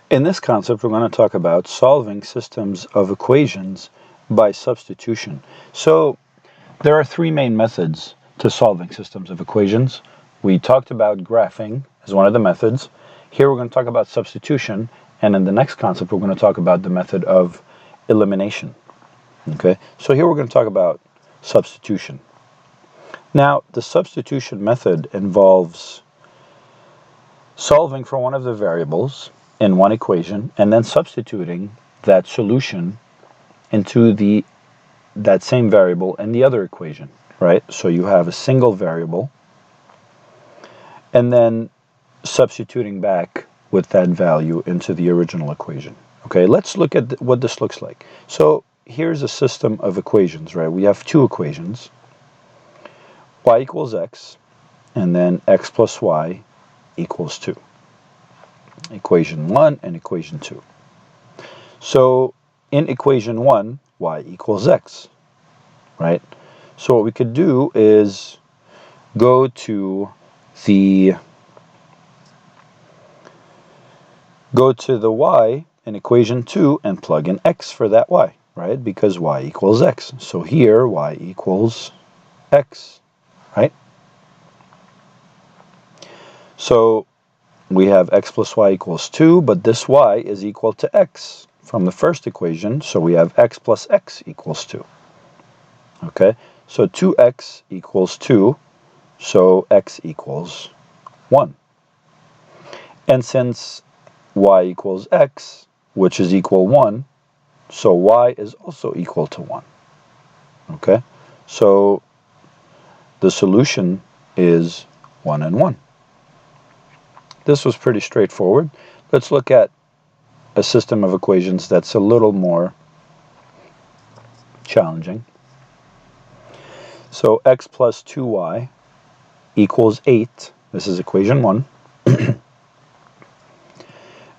In this concept, we're going to talk about solving systems of equations by substitution. So there are three main methods to solving systems of equations. We talked about graphing as one of the methods. Here we're going to talk about substitution, and in the next concept we're going to talk about the method of elimination. Okay, so here we're going to talk about substitution. Now, the substitution method involves solving for one of the variables in one equation and then substituting that solution into that same variable in the other equation, right? So you have a single variable and then substituting back with that value into the original equation. Okay, let's look at what this looks like. So here's a system of equations, right? We have two equations, y equals x, and then x plus y equals 2. Equation 1 and equation 2. So in equation 1, y equals x, right? So what we could do is go to the y in equation 2 and plug in x for that y, right? Because y equals x. So here y equals x, right? So we have x plus y equals 2, but this y is equal to x from the first equation, so we have x plus x equals 2. Okay, so 2x equals 2, so x equals 1. And since y equals x, which is equal 1, so y is also equal to 1. Okay, so the solution is 1 and 1. This was pretty straightforward. Let's look at a system of equations that's a little more challenging. So x plus 2y equals 8. This is equation 1.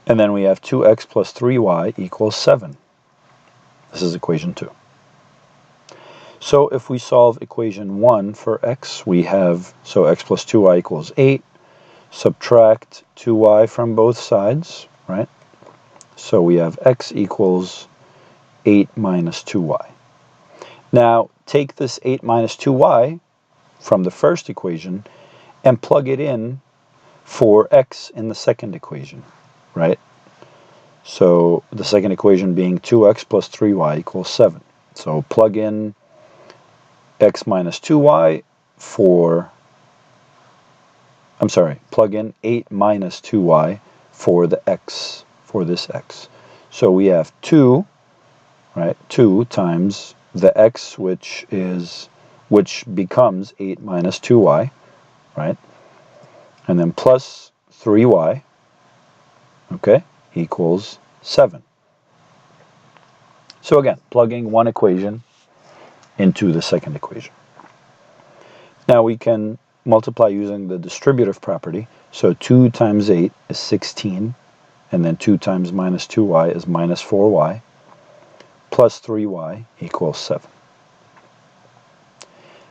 And then we have 2x plus 3y equals 7. This is equation 2. So if we solve equation 1 for x, we have, so x plus 2y equals 8. Subtract 2y from both sides, right? So we have x equals 8 minus 2y. Now, take this 8 minus 2y from the first equation and plug it in for x in the second equation, right? So the second equation being 2x plus 3y equals 7. So plug in x minus 2y plug in 8 minus 2y for the x, for this x. So we have 2, right? 2 times the x, which becomes 8 minus 2y, right? And then plus 3y, okay, equals 7. So again, plugging one equation into the second equation. Now we can multiply using the distributive property. So 2 times 8 is 16, and then 2 times minus 2y is minus 4y, plus 3y equals 7.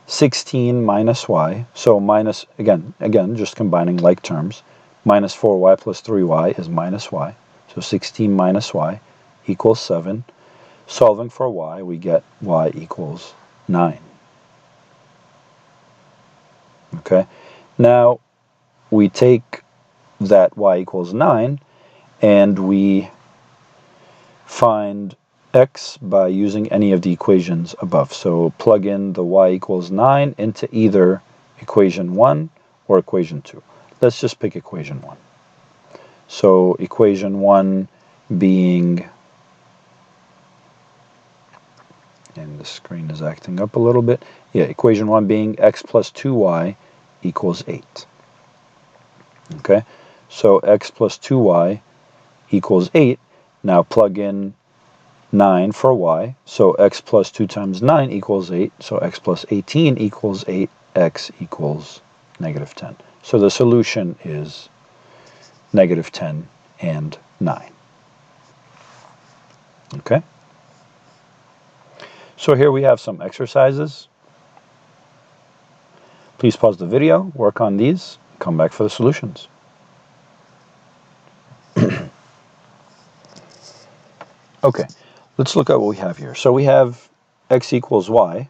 16 minus y, so minus, again, just combining like terms, minus 4y plus 3y is minus y. So 16 minus y equals 7. Solving for y, we get y equals 9. Okay, now we take that y equals 9 and we find x by using any of the equations above. So plug in the y equals 9 into either equation 1 or equation 2. Let's just pick equation 1. So equation 1 being, and the screen is acting up a little bit. Yeah, equation 1 being x plus 2y equals 8. Okay, so x plus 2y equals 8. Now plug in 9 for y, so x plus 2 times 9 equals 8, so x plus 18 equals 8, x equals negative 10. So the solution is negative 10 and 9. Okay? So here we have some exercises. Please pause the video, work on these, come back for the solutions. Okay, let's look at what we have here. So we have x equals y,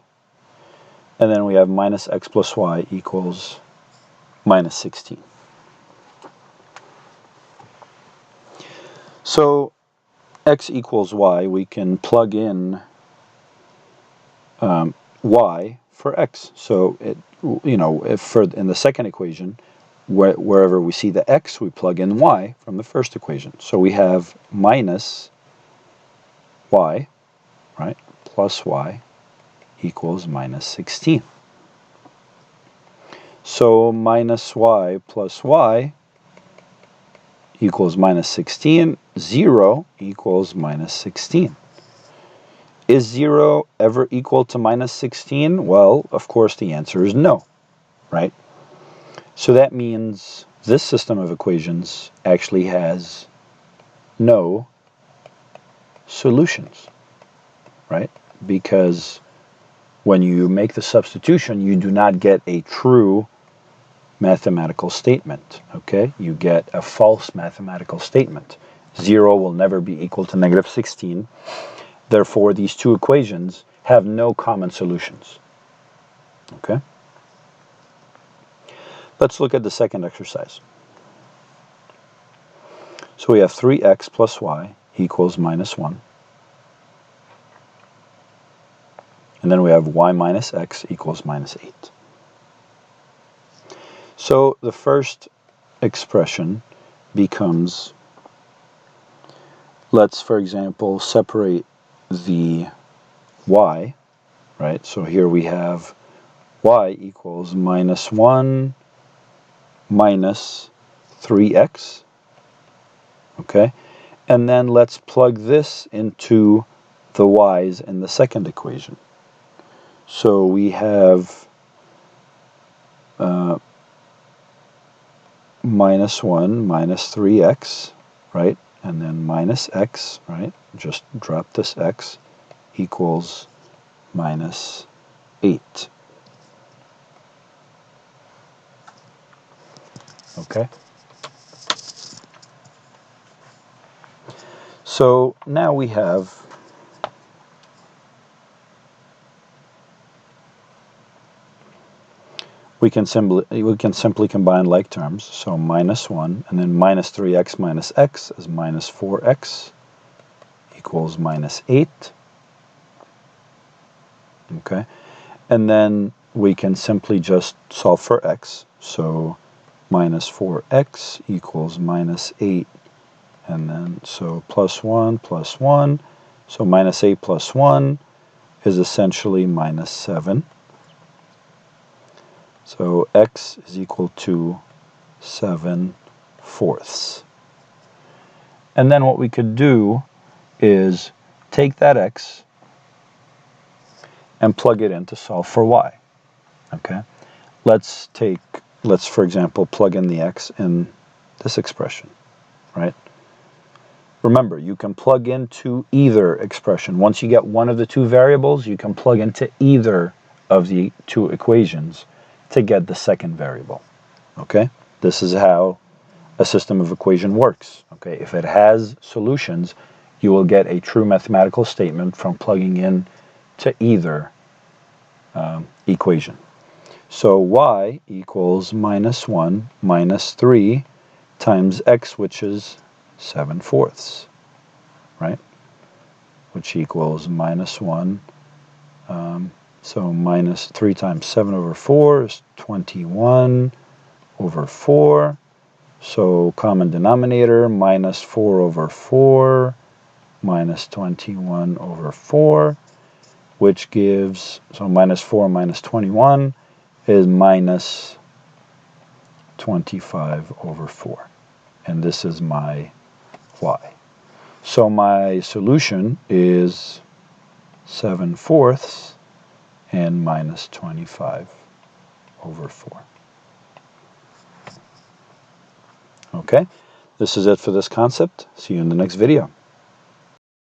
and then we have minus x plus y equals minus 16. So x equals y, we can plug in y for x. So if in the second equation, wherever we see the x, we plug in y from the first equation. So we have minus y, right, plus y equals minus 16. So minus y plus y equals minus 16. 0 equals minus 16. Is 0 ever equal to minus 16? Well, of course the answer is no, right? So that means this system of equations actually has no solutions, right? Because when you make the substitution, you do not get a true mathematical statement, okay? You get a false mathematical statement. 0 will never be equal to negative 16. Therefore, these two equations have no common solutions, okay? Let's look at the second exercise. So we have 3x plus y equals minus 1. And then we have y minus x equals minus 8. So the first expression becomes, let's, for example, separate the y, right? So here we have y equals minus 1 minus 3x, okay? And then let's plug this into the y's in the second equation. So we have minus 1 minus 3x, right? And then minus x, right? Just drop this x, equals minus 8. Okay? So now we can simply combine like terms. So minus 1 and then minus 3x minus x is minus 4x equals minus 8. Okay? And then we can simply just solve for x. So minus 4x equals minus 8. And then so plus 1 plus 1. So minus 8 plus 1 is essentially minus 7. So x is equal to 7/4. And then what we could do is take that x and plug it in to solve for y. Okay? Let's for example plug in the x in this expression, right? Remember, you can plug into either expression. Once you get one of the two variables, you can plug into either of the two equations to get the second variable. Okay? This is how a system of equation works. Okay? If it has solutions, you will get a true mathematical statement from plugging in to either equation. So y equals minus 1 minus 3 times x, which is 7/4, right? Which equals minus 1. So minus 3 times 7/4 is 21/4. So common denominator, minus 4/4 minus 21/4, which gives, so minus 4 minus 21 is minus 25/4. And this is my y. So my solution is 7/4 and minus 25/4. Okay, this is it for this concept. See you in the next video.